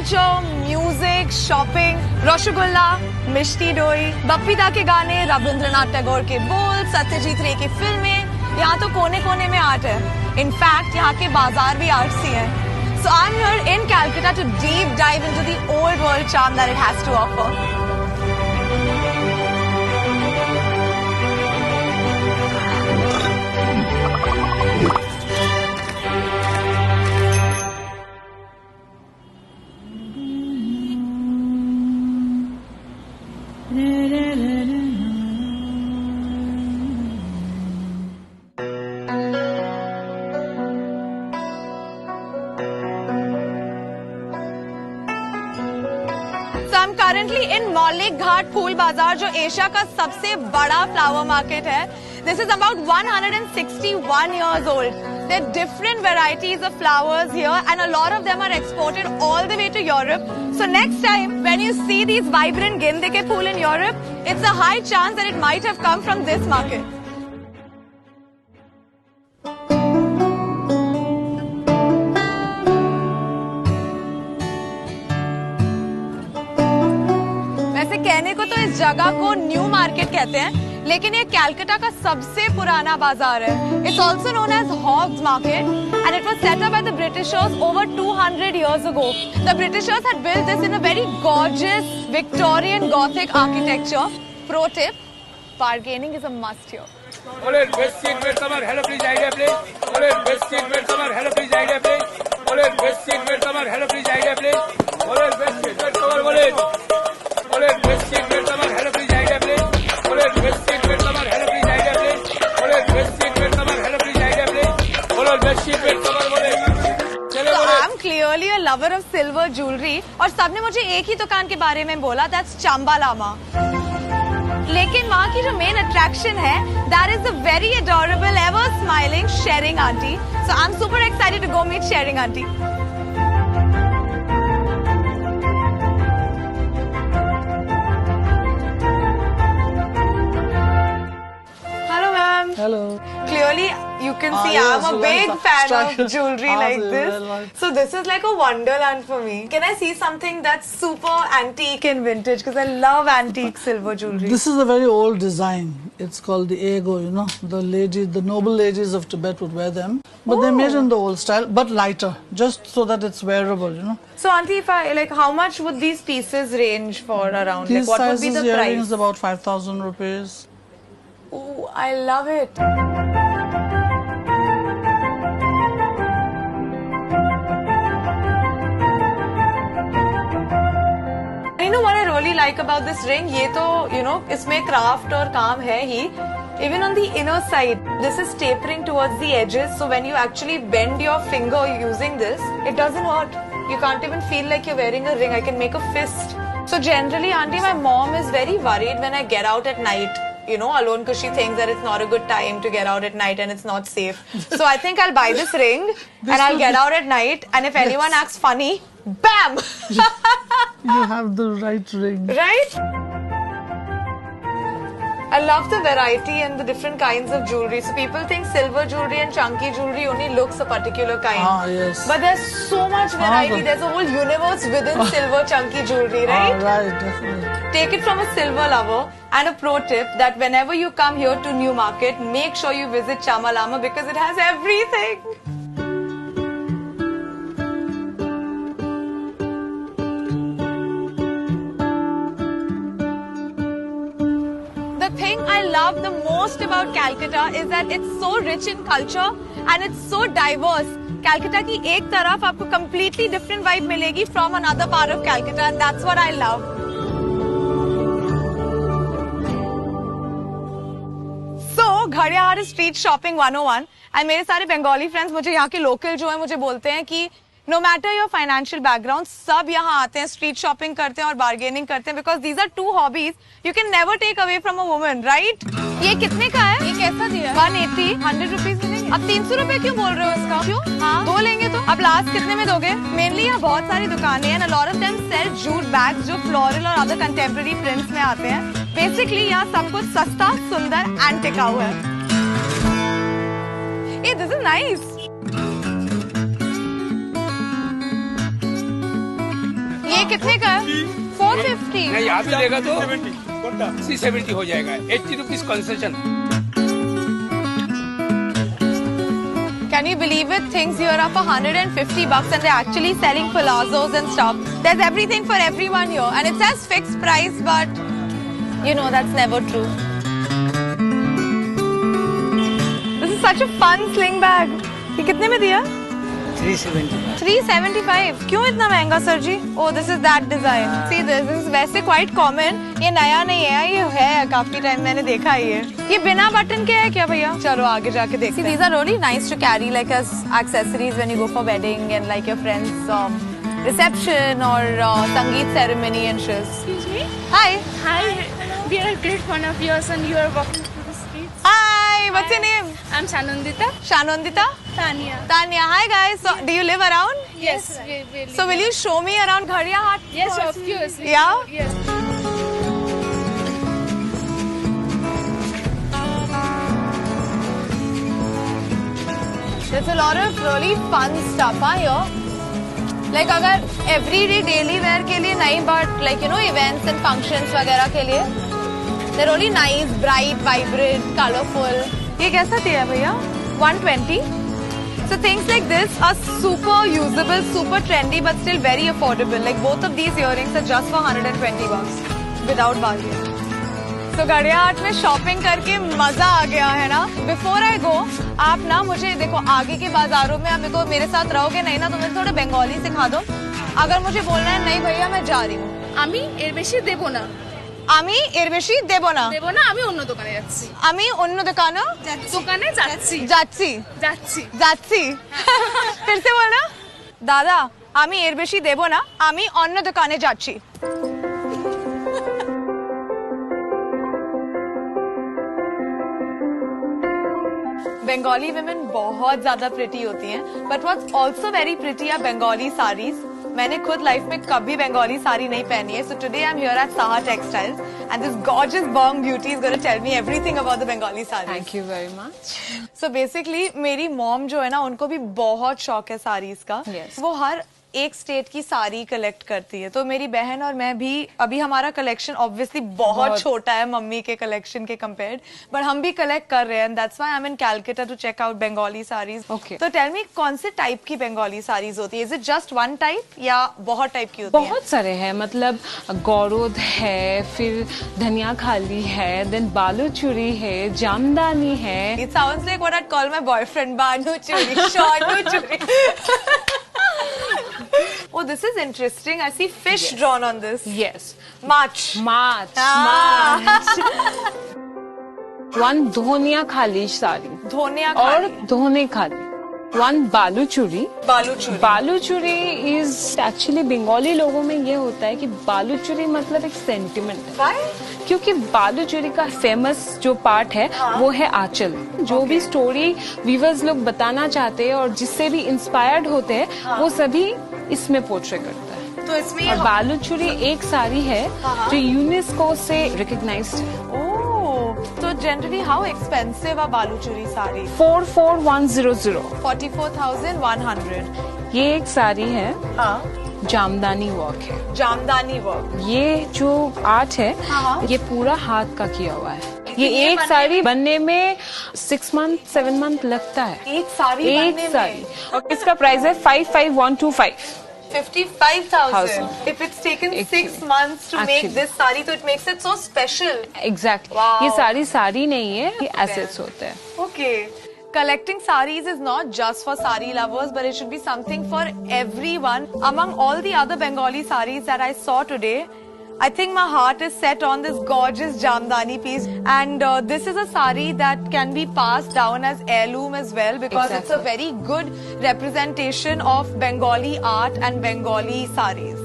culture, music, shopping, rasgulla, मिष्टी दोई, बप्पी दा के गाने, रविंद्रनाथ टैगोर के बोल, सत्यजीत रे की फिल्में, यहाँ तो कोने कोने में आर्ट है. इनफैक्ट यहाँ के बाजार भी आर्ट्स ही हैं. So I'm here in Calcutta to deep dive into the old world charm that it has to offer. I'm currently in Maulik Ghat Phool Bazaar, जो एशिया का सबसे बड़ा flower market है. This is about 161 years old. There are different varieties of flowers here, and a lot of them are exported all the way to Europe. So next time, when you see these vibrant gende ke phool in Europe, it's a high chance that it might have come from this market. कहने को तो इस जगह को new market कहते हैं, लेकिन ये कैलकाटा का सबसे पुराना बाजार है. It's also known as Hogg's Market, and it was set up by the Britishers over 200 years ago. The Britishers had built this in a very gorgeous Victorian Gothic architecture. Pro tip: bargaining is a must here. Best seat with summer, hello please idea please. Best seat with summer, hello please idea please. Best seat with summer, hello please idea please. Best seat with summer, best seat with summer, hello please idea please. Best seat with summer, hello please idea please. Best seat with summer, hello please idea please. Best seat with summer, So I'm clearly a lover of silver jewelry, और सबने मुझे एक ही दुकान के बारे में बोला, that's Chamba Lama. लेकिन वहाँ की जो मेन अट्रैक्शन है, that is the very adorable, ever smiling Sharing auntie. So I'm super excited to go meet Sharing auntie. Hello ma'am. Hello. Clearly you can see I'm a big fan of jewelry like this. So this is like a wonderland for me. Can I see something that's super antique and vintage? Because I love antique silver jewelry. This is a very old design. It's called the ego, you know. The noble ladies of Tibet would wear them. But they're made in the old style, but lighter, just so that it's wearable, you know. So auntie, if I, like, how much would these pieces range for around? These like, what would be sizes the earrings price? about 5,000 rupees. Oh, I love it. You know what I really like about this ring? ये तो, you know, इसमें craft और काम है ही. Even on the inner side, this is tapering towards the edges. So when you actually bend your finger using this, it doesn't hurt. You can't even feel like you're wearing a ring. I can make a fist. So generally, auntie, my mom is very worried when I get out at night. You know, alone, because she thinks that it's not a good time to get out at night and it's not safe. So I think I'll buy this ring and I'll get out at night, and if anyone acts funny, bam! You have the right ring. Right? I love the variety and the different kinds of jewelry. So people think silver jewelry and chunky jewelry only looks a particular kind. Ah, yes. But there's so much variety. There's a whole universe within silver chunky jewelry, right? Right, definitely. Take it from a silver lover. And a pro tip that whenever you come here to New Market, make sure you visit Chamba Lama because it has everything. The thing I love the most about Calcutta is that it's so rich in culture and it's so diverse. Calcutta की एक तरफ आपको completely different vibe मिलेगी from another part of Calcutta, and that's what I love. घड़ियाल street shopping 101 and मेरे सारे Bengali friends मुझे यहाँ के लोकल जो है मुझे बोलते हैं कि no matter your financial background सब यहाँ आते हैं, स्ट्रीट शॉपिंग करते हैं और बार्गेनिंग करते हैं, because these are two hobbies you can never take away from a woman, right? ये कितने का है? ये कैसा दिया? 180, 100 रुपीज मिलेंगे. अब 300 रुपए क्यों बोल रहे हो इसका? क्यों? हाँ, दो लेंगे तो. अब लास्ट कितने में दोगे? मेनली यहाँ बहुत सारी दुकानें हैं, lot of them sell jute bags जो फ्लोरल और अदर कंटेम्प्रेरी प्रिंट्स में आते हैं. बेसिकली यहाँ सब कुछ सस्ता, सुंदर एंड टिकाऊ है. ये दिस इज नाइस. ये कितने का है? 450। नहीं यहाँ पे लेगा तो 370 हो जाएगा, 80 rupees concession. Can you believe it? Things here are for $150 and they're actually selling palazzos and stuff. There's everything for everyone here and it says fixed price, but you know that's never true. This is such a fun sling bag. ये कितने में दिया? 375. 375. क्यों इतना महंगा sir ji? Oh, this is that design. See, this is वैसे quite common. ये नया नहीं है, ये है काफी टाइम मैंने देखा है ये बिना बटन के है क्या भैया? चलो आगे जाके देखते हैं. See, these are really nice to carry like as accessories when you go for wedding and like your friends' reception or sangeet ceremony and shiz. Excuse me? Hi. Hi. We are a great fan of yours and you are walking through the streets. Hi. What's your name? I'm Shanondita. Shanondita. Tanya. Tanya. Hi guys. So, do you live around? Yes, we will. So will you show me around Ghadiya Haat? Yes, of course. Yeah? Yes. There's a lot of really fun stuff here. Like अगर everyday daily wear के लिए नहीं, but like you know events and functions वगैरह के लिए, they're really nice, bright, vibrant, colorful. ये कैसा दिया है भैया? 120. So things like this are super usable, super trendy, but still very affordable. Like both of these earrings are just for $120 without bargain. So Ghadiya Haat में shopping करके मजा आ गया है ना. Before I go, आप ना मुझे देखो आगे के बाजारों में आप मेरे साथ रहोगे नहीं ना, तो मुझे थोड़ा बंगाली सिखा दो. अगर मुझे बोलना है नहीं भैया मैं जा रही हूँ, আমি এর বেশি দেব না। আমি এর বেশি দেব না, আমি অন্য দোকানে যাচ্ছি। আমি অন্য দোকানে দোকানে যাচ্ছি। যাচ্ছি যাচ্ছি। যাচ্ছি फिर से बोलना दादा আমি এর বেশি দেব না, আমি অন্য দোকানে যাচ্ছি। बंगाली women बहुत ज्यादा प्रिटी होती हैं, but what's also very pretty are Bengali sarees. मैंने खुद लाइफ में कभी बंगाली साड़ी नहीं पहनी है. So today I'm here at Saha Textiles and this gorgeous bong beauty is going to tell me everything about the Bengali sarees. Thank you very much. So basically मेरी mom जो है ना उनको भी बहुत शौक है साड़ीज का. Yes. वो हर एक स्टेट की साड़ी कलेक्ट करती है. तो मेरी बहन और मैं भी, अभी हमारा कलेक्शन ऑब्वियसली बहुत छोटा है मम्मी के कलेक्शन के कंपेयर्ड, बट हम भी कलेक्ट कर रहे हैं and that's why I am in Calcutta to check out Bengali saris. Okay. तो टेल मी कौन से टाइप की बंगाली साड़ीज होती है? Is it just one type या बहुत टाइप की होती है? बहुत सारे हैं, मतलब गौरोद है, फिर धनिया खाली है, देन बालू चूरी है, जामदानी है. It sounds like what I'd call my boyfriend, Banu Churi, Shonu Churi. Oh, this is interesting. I see fish drawn on this. Yes. March. March. Ah. March. One धोनिया खाली साड़ी धोनिया और धोने खाली. One बालू चूरी. बालू चूरी. बालू चूरी इज एक्चुअली बंगाली लोगों में ये होता है कि बालू चूरी मतलब एक सेंटिमेंट है. Why? क्योंकि बालू चूरी का फेमस जो पार्ट है वो है आंचल. जो भी स्टोरी वीवर्स लोग बताना चाहते हैं और जिससे भी इंस्पायर्ड होते हैं वो सभी इसमें पोर्ट्रे करता है. तो इसमें और बालू चूरी एक साड़ी है जो यूनेस्को से रिकॉग्नाइज्ड है. तो जनरली हाउ एक्सपेंसिव are बालू चूरी साड़ी? 44100. 44,100. ये एक साड़ी है, हाँ. जामदानी वर्क है. जामदानी वर्क. ये जो आर्ट है ये पूरा हाथ का किया हुआ है. ये एक साड़ी बनने में 6 मंथ 7 मंथ लगता है. एक साड़ी एक बनने साड़ी. में? और इसका प्राइस है 55,125. 55,000. If it's taken 6 Actually. months to make Actually. this sari, so it makes it so special. Exactly. Wow. ये साड़ी नहीं है, ये एसेट्स होते हैं. Okay. Collecting saris is not just for sari lovers, but it should be something for everyone. Among all the other Bengali saris that I saw today, I think my heart is set on this gorgeous Jamdani piece. And this is a sari that can be passed down as heirloom as well, because it's a very good representation of Bengali art and Bengali saris.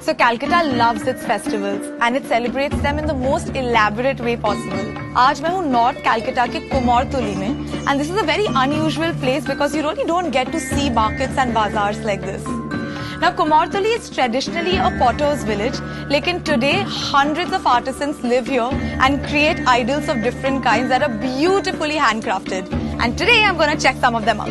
So Calcutta loves its festivals and it celebrates them in the most elaborate way possible. आज मैं हूँ north Calcutta के कुमारटुली में and this is a very unusual place because you really don't get to see markets and bazaars like this. Now, Kumartuli is traditionally a potter's village, lekin today hundreds of artisans live here and create idols of different kinds that are beautifully handcrafted. And today I'm going to check some of them out.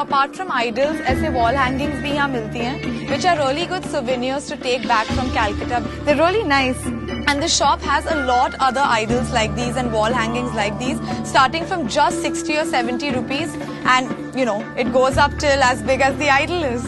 Apart from idols, ऐसे wall hangings भी यहाँ मिलती हैं, which are really good souvenirs to take back from Calcutta. They're really nice. And the shop has a lot other idols like these and wall hangings like these, starting from just 60 or 70 rupees. And, you know, it goes up till as big as the idol is.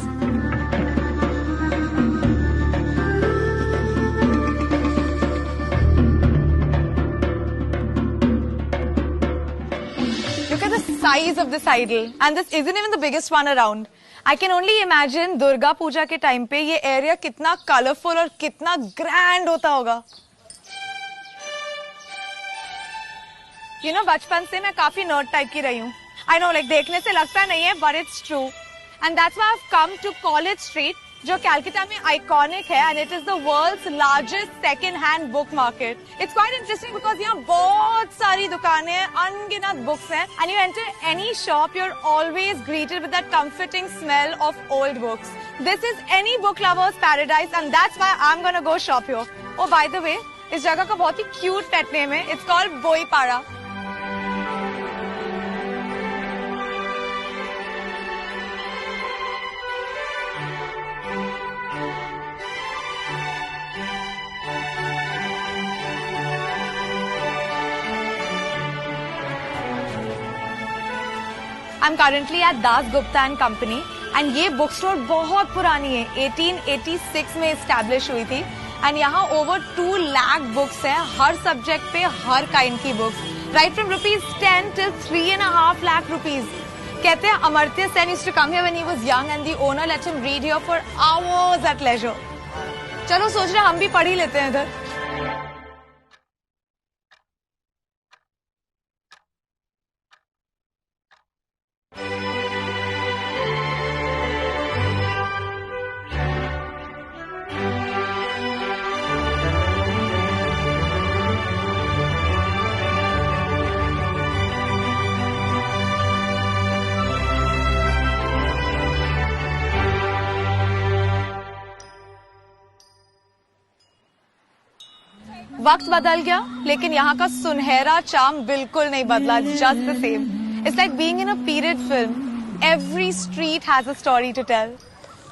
Look at the size of this idol, and this isn't even the biggest one around. I can only imagine Durga Puja के time पे ये area कितना colorful और कितना grand होता होगा. You know, बचपन से मैं काफी nerd type की रही हूँ. I know, like देखने से लगता नहीं है, but it's true. And that's why I've come to College Street, जो कैलकाटा में iconic है, and it is the world's largest second-hand book market. It's quite interesting because यहाँ बहुत सारी दुकानें हैं, अनगिनत books हैं, and you enter any shop, you're always greeted with that comforting smell of old books. This is any book lover's paradise, and that's why I'm gonna go shop here. Oh, by the way, इस जगह का बहुत ही cute pet name है. It's called Boipara. I'm currently at Das Gupta and Company, and ये book store बहुत पुरानी है, 1886 में establish हुई थी, and यहाँ over 2 lakh books हैं, हर subject पे हर kind की books, right from ₹10 till 3.5 lakh rupees. कहते हैं Amartya Sen used to come here when he was young, and the owner let him read here for hours at leisure. चलो सोच रहे हम भी पढ़ ही लेते हैं इधर. वक्त बदल गया, लेकिन यहाँ का सुनहरा चार्म बिल्कुल नहीं बदला. Just the same. It's like being in a period film. Every street has a story to tell.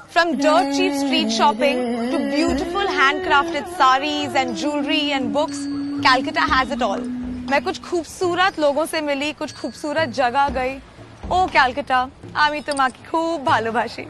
From dirt cheap street shopping to beautiful handcrafted saris and jewelry and books, Calcutta has it all. मैं कुछ खूबसूरत लोगों से मिली, कुछ खूबसूरत जगह गई. ओ कैलकाटा, आमी तुम्हारी खूब भालोबाशी.